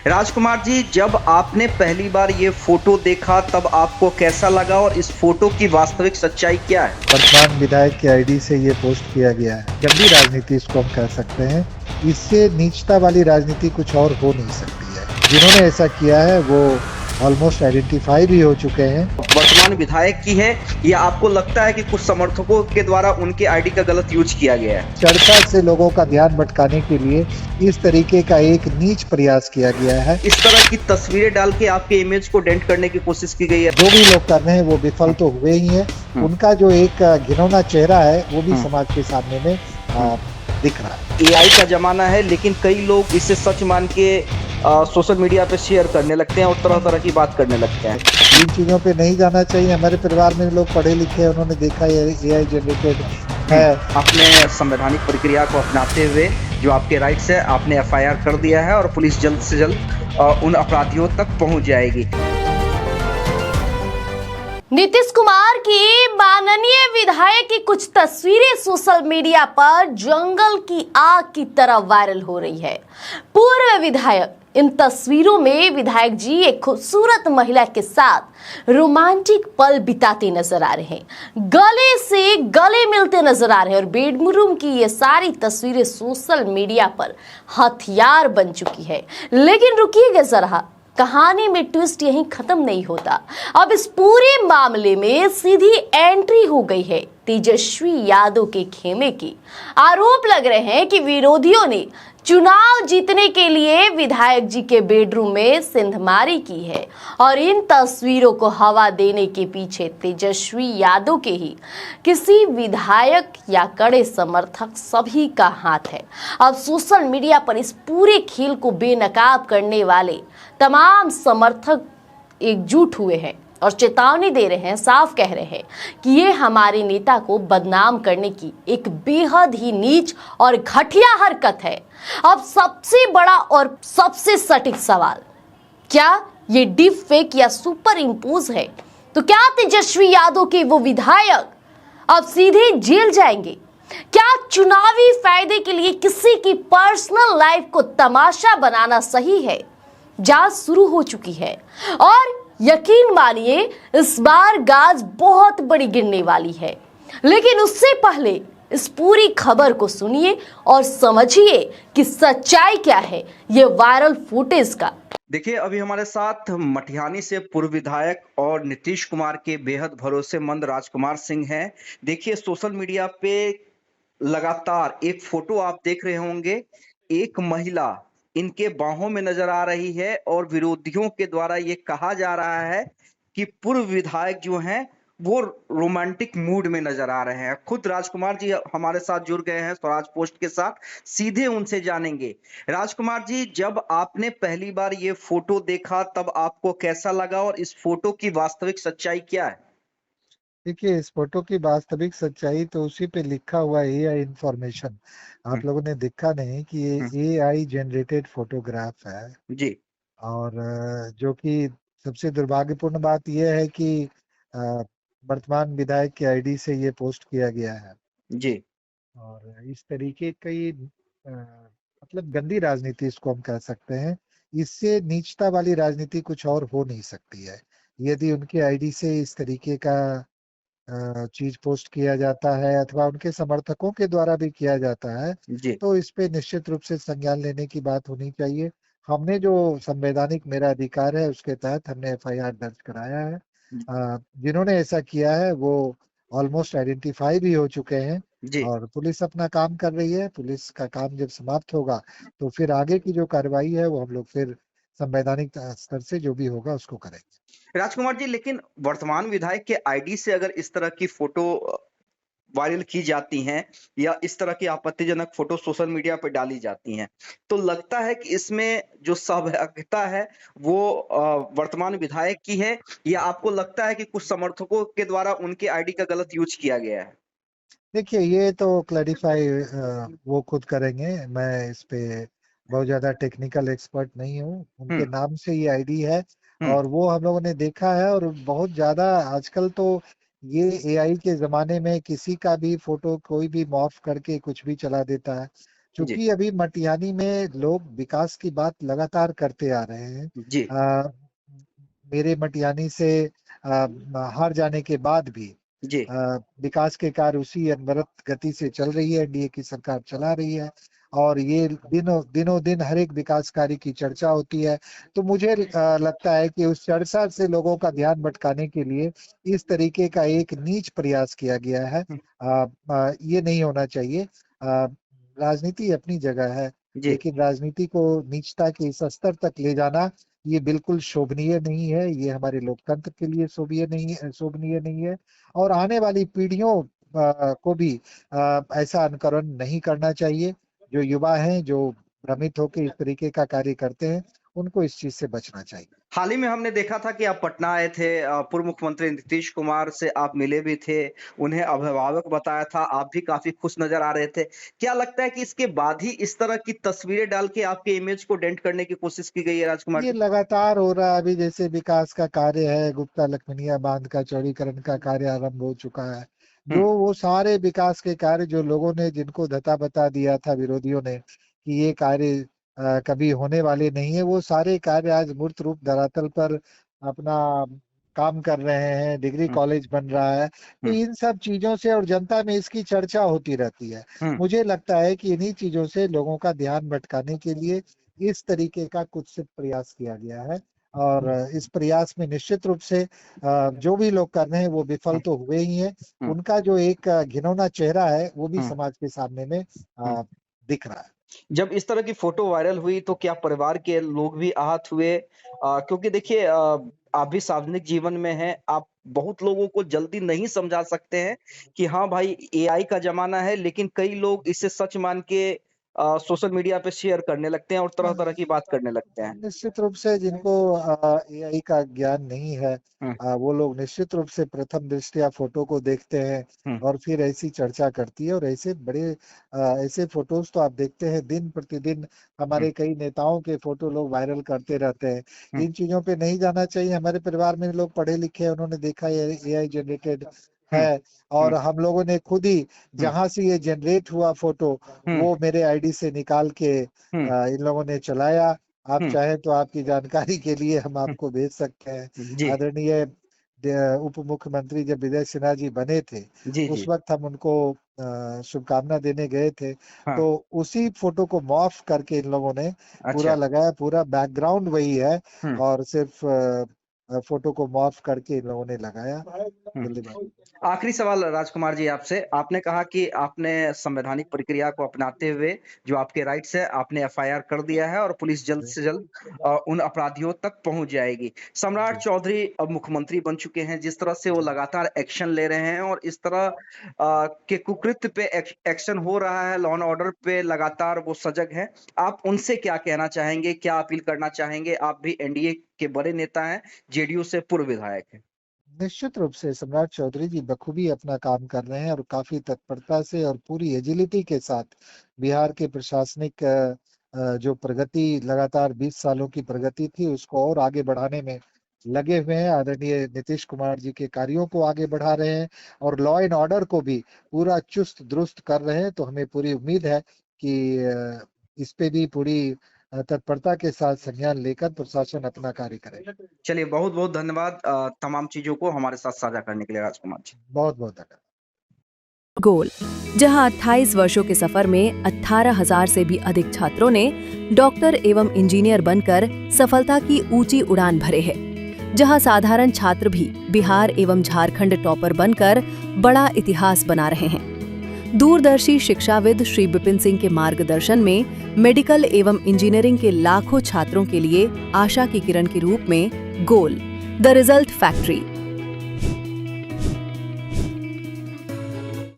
राजकुमार जी, जब आपने पहली बार ये फोटो देखा तब आपको कैसा लगा और इस फोटो की वास्तविक सच्चाई क्या है? वर्तमान विधायक की आईडी से ये पोस्ट किया गया है। गंदी राजनीति इसको हम कह सकते हैं। इससे नीचता वाली राजनीति कुछ और हो नहीं सकती है। जिन्होंने ऐसा किया है वो ऑलमोस्ट आइडेंटिफाई भी हो चुके हैं। वर्तमान विधायक की है या आपको लगता है कि कुछ समर्थकों के द्वारा उनके आईडी का गलत यूज किया गया है? चर्चा से लोगों का ध्यान भटकाने के लिए इस तरीके का एक नीच प्रयास किया गया है। इस तरह की तस्वीरें डाल के आपके इमेज को डेंट करने की कोशिश की गई है। जो भी लोग कर रहे हैं वो विफल तो हुए ही है। उनका जो एक घिनौना चेहरा है वो भी समाज के सामने में दिख रहा है। एआई का जमाना है, लेकिन कई लोग इसे सच मान के सोशल मीडिया पे शेयर करने लगते हैं और तरह तरह की बात करने लगते हैं। इन चीजों पे नहीं जाना चाहिए। हमारे परिवार में लोग पढ़े लिखे हैं, उन्होंने देखा एआई जनरेटेड है। अपने संवैधानिक प्रक्रिया को अपनाते हुए जो आपके राइट्स है, आपने एफआईआर कर दिया है और पुलिस जल्द से जल्द उन अपराधियों तक पहुंच जाएगी। नीतीश कुमार की माननीय विधायक की कुछ तस्वीरें सोशल मीडिया पर जंगल की आग की तरह वायरल हो रही है। पूर्व विधायक इन तस्वीरों में विधायक जी एक खूबसूरत महिला के साथ रोमांटिक पल बिताते नजर आ रहे हैं, गले से गले मिलते नजर आ रहे हैं और बेडरूम की ये सारी तस्वीरें सोशल मीडिया पर हथियार बन चुकी है। लेकिन रुकिएगा जरा, कहानी में ट्विस्ट यहीं खत्म नहीं होता। अब इस पूरे मामले में सीधी एंट्री हो गई है तेजस्वी यादव के खेमे की। आरोप लग रहे हैं कि विरोधियों ने चुनाव जीतने के लिए विधायक जी के बेडरूम में सिंधमारी की है और इन तस्वीरों को हवा देने के पीछे तेजस्वी यादव के ही किसी विधायक या कड़े समर्थक सभी का हाथ है। अब सोशल मीडिया पर इस पूरे खेल को बेनकाब करने वाले तमाम समर्थक एकजुट हुए हैं और चेतावनी दे रहे हैं, साफ कह रहे हैं कि ये हमारे नेता को बदनाम करने की एक बेहद ही नीच और घटिया हरकत है। अब सबसे बड़ा और सबसे सटीक सवाल, क्या ये डीप फेक या सुपर इम्पोज है? तो क्या तेजस्वी यादव के वो विधायक अब सीधे जेल जाएंगे? क्या चुनावी फायदे के लिए किसी की पर्सनल लाइफ को तमाशा बनाना सही है? जांच शुरू हो चुकी है और यकीन मानिए इस बार गाज बहुत बड़ी गिरने वाली है। लेकिन उससे पहले इस पूरी खबर को सुनिए और समझिए कि सच्चाई क्या है ये वायरल फुटेज का। देखिए, अभी हमारे साथ मटिहानी से पूर्व विधायक और नीतीश कुमार के बेहद भरोसेमंद राजकुमार सिंह हैं। देखिए, सोशल मीडिया पे लगातार एक फोटो आप देख रहे होंगे, एक महिला इनके बाहों में नजर आ रही है और विरोधियों के द्वारा ये कहा जा रहा है कि पूर्व विधायक जो हैं वो रोमांटिक मूड में नजर आ रहे हैं। खुद राजकुमार जी हमारे साथ जुड़ गए हैं स्वराज पोस्ट के साथ, सीधे उनसे जानेंगे। राजकुमार जी, जब आपने पहली बार ये फोटो देखा तब आपको कैसा लगा और इस फोटो की वास्तविक सच्चाई क्या है? देखिए, इस फोटो की वास्तविक सच्चाई तो उसी पे लिखा हुआ एआई इंफॉर्मेशन। आप लोगों ने देखा नहीं कि ये एआई जनरेटेड फोटोग्राफ है। जी। और जो कि सबसे दुर्भाग्यपूर्ण बात यह है कि अ, वर्तमान विधायक की आईडी से ये पोस्ट किया गया है। जी। और इस तरीके की मतलब गंदी राजनीति इसको हम कह सकते हैं। इससे नीचता वाली राजनीति कुछ और हो नहीं सकती है। यदि उनकी आईडी से इस तरीके का चीज पोस्ट किया जाता है अथवा उनके समर्थकों के द्वारा भी किया जाता है, जी। तो इस पे निश्चित रूप से संज्ञान लेने की बात होनी चाहिए। हमने जो संवैधानिक मेरा अधिकार है उसके तहत हमने एफआईआर दर्ज कराया है। जिन्होंने ऐसा किया है वो ऑलमोस्ट आइडेंटिफाई भी हो चुके हैं जी। और पुलिस अपना काम कर रही है। पुलिस का काम जब समाप्त होगा तो फिर आगे की जो कार्रवाई है वो हम लोग फिर संवैधानिक स्तर से जो भी होगा उसको करेंगे। राजकुमार जी, लेकिन वर्तमान विधायक के आईडी से अगर इस तरह की फोटो वायरल की जाती हैं या इस तरह की आपत्तिजनक फोटो सोशल मीडिया पर डाली जाती हैं, तो लगता है कि इसमें जो सहभागिता है वो वर्तमान विधायक की है या आपको लगता है कि कुछ समर्थकों के द्वारा उनके आईडी का गलत यूज किया गया है? देखिए, ये तो क्लैरिफाई वो खुद करेंगे। मैं इस पे बहुत ज्यादा टेक्निकल एक्सपर्ट नहीं हूँ। उनके हम्म। नाम से ये आईडी है हम्म। और वो हम लोगों ने देखा है। और बहुत ज्यादा आजकल तो ये एआई के जमाने में किसी का भी फोटो कोई भी मॉर्फ करके कुछ भी चला देता है। चूंकि अभी मटिहानी में लोग विकास की बात लगातार करते आ रहे हैं। जी मेरे मटिहानी से हार जाने के बाद भी जी विकास के कार्य उसी अनवरत गति से चल रही है, एनडीए की सरकार चला रही है और ये दिनों दिन हर एक विकास कार्य की चर्चा होती है। तो मुझे लगता है कि उस चर्चा से लोगों का ध्यान भटकाने के लिए इस तरीके का एक नीच प्रयास किया गया है। ये नहीं होना चाहिए। राजनीति अपनी जगह है, जी लेकिन राजनीति को नीचता के इस स्तर तक ले जाना ये बिल्कुल शोभनीय नहीं है। ये हमारे लोकतंत्र के लिए शोभनीय नहीं है और आने वाली पीढ़ियों को भी ऐसा अनुकरण नहीं करना चाहिए। जो युवा हैं, जो भ्रमित होकर इस तरीके का कार्य करते हैं, उनको इस चीज से बचना चाहिए। हाल ही में हमने देखा था कि आप पटना आए थे, पूर्व मुख्यमंत्री नीतीश कुमार से आप मिले भी थे, उन्हें अभिभावक बताया था, आप भी काफी खुश नजर आ रहे थे। क्या लगता है कि इसके बाद ही इस तरह की तस्वीरें डाल के आपके इमेज को डेंट करने की कोशिश की गई है राजकुमार ये जी? लगातार हो रहा है। अभी जैसे विकास का कार्य है, गुप्ता लखमनिया बांध का चौड़ीकरण का कार्य आरंभ हो चुका है। हम्म वो सारे विकास के कार्य जो लोगों ने जिनको धता बता दिया था विरोधियों ने कि ये कार्य कभी होने वाले नहीं है, वो सारे कार्य आज मूर्त रूप धरातल पर अपना काम कर रहे हैं। डिग्री हम्म कॉलेज बन रहा है। तो हम्म इन सब चीजों से और जनता में इसकी चर्चा होती रहती है। हम्म मुझे लगता है कि इन्हीं चीजों से लोगों का ध्यान भटकाने के लिए इस तरीके का कुत्सित प्रयास किया गया है और इस प्रयास में निश्चित रूप से जो भी लोग कर रहे हैं वो विफल तो हुए ही हैं। हम्म उनका जो एक घिनौना चेहरा है वो भी हम्म समाज के सामने में हम्म दिख रहा है। जब इस तरह की फोटो वायरल हुई तो क्या परिवार के लोग भी आहत हुए? क्योंकि देखिए, आप भी सार्वजनिक जीवन में हैं, आप बहुत लोगों को जल्दी नहीं समझा सकते हैं कि हाँ भाई, एआई का जमाना है, लेकिन कई लोग इसे सच मान के सोशल मीडिया पे शेयर करने लगते हैं और तरह तरह की बात करने लगते हैं। निश्चित रूप से जिनको एआई का ज्ञान नहीं है, हम्म वो लोग निश्चित रूप से प्रथम दृष्टया फोटो को देखते हैं हम्म और फिर ऐसी चर्चा करती है और ऐसे बड़े ऐसे फोटोज तो आप देखते हैं दिन प्रतिदिन हम्म हमारे कई नेताओं के फोटो लोग वायरल करते रहते हैं। हम्म इन चीजों पे नहीं जाना चाहिए। हमारे परिवार में लोग पढ़े लिखे हैं, उन्होंने देखा एआई जनरेटेड हम्म है और हम लोगों ने खुद ही हम्म जहां से ये जनरेट हुआ फोटो हम्म वो मेरे आईडी से निकाल के हम्म इन लोगों ने चलाया। आप हम्म चाहें तो आपकी जानकारी के लिए हम हम्म, आपको भेज सकते हैं। जी आदरणीय उप मुख्यमंत्री जब विजय सिन्हा जी बने थे, जी उस जी वक्त हम उनको शुभकामना देने गए थे। हाँ तो उसी फोटो को मॉर्फ करके इन लोगों ने पूरा अच्छा लगाया, पूरा बैकग्राउंड वही है हम्म और सिर्फ फोटो को मॉर्फ करके इन लोगों ने लगाया। हम्म जल्दीबाजी। आखिरी सवाल राजकुमार जी आपसे, आपने कहा कि आपने संवैधानिक प्रक्रिया को अपनाते हुए जो आपके राइट्स है, आपने एफआईआर कर दिया है और पुलिस जल्द जी से जल्द उन अपराधियों तक पहुंच जाएगी। सम्राट जी चौधरी अब मुख्यमंत्री बन चुके हैं, जिस तरह से वो जी लगातार एक्शन ले रहे हैं और इस तरह के कुकृत्य पे एक्शन हो रहा है, लॉ एंड ऑर्डर पे लगातार वो सजग है। आप उनसे क्या कहना चाहेंगे, क्या अपील करना चाहेंगे? आप भी एनडीए के बड़े नेता हैं, जेडीयू से पूर्व विधायक हैं। निश्चित रूप से सम्राट चौधरी जी बखूबी अपना काम कर रहे हैं और काफी तत्परता से और पूरी एजिलिटी के साथ बिहार के प्रशासनिक जो प्रगति लगातार 20 सालों की प्रगति थी उसको और आगे बढ़ाने में लगे हुए हैं। आदरणीय नीतीश कुमार जी के कार्यों को आगे बढ़ा रहे हैं और लॉ एंड ऑर्डर को भी पूरा चुस्त दुरुस्त कर रहे हैं। तो हमें पूरी उम्मीद है कि इस पे भी पूरी तत्परता के साथ संज्ञान लेकर प्रशासन अपना कार्य करेगा। चलिए, बहुत-बहुत धन्यवाद तमाम चीज़ों को हमारे साथ साझा करने के लिए राजकुमार जी। बहुत बहुत धन्यवाद। गोल, जहां 28 वर्षों के सफर में 18,000 से भी अधिक छात्रों ने डॉक्टर एवं इंजीनियर बनकर सफलता की ऊंची उड़ान भरे है, जहां साधारण छात्र भी बिहार एवं झारखंड टॉपर बनकर बड़ा इतिहास बना रहे हैं। दूरदर्शी शिक्षाविद श्री विपिन सिंह के मार्गदर्शन में मेडिकल एवं इंजीनियरिंग के लाखों छात्रों के लिए आशा की किरण के रूप में गोल, द रिजल्ट फैक्ट्री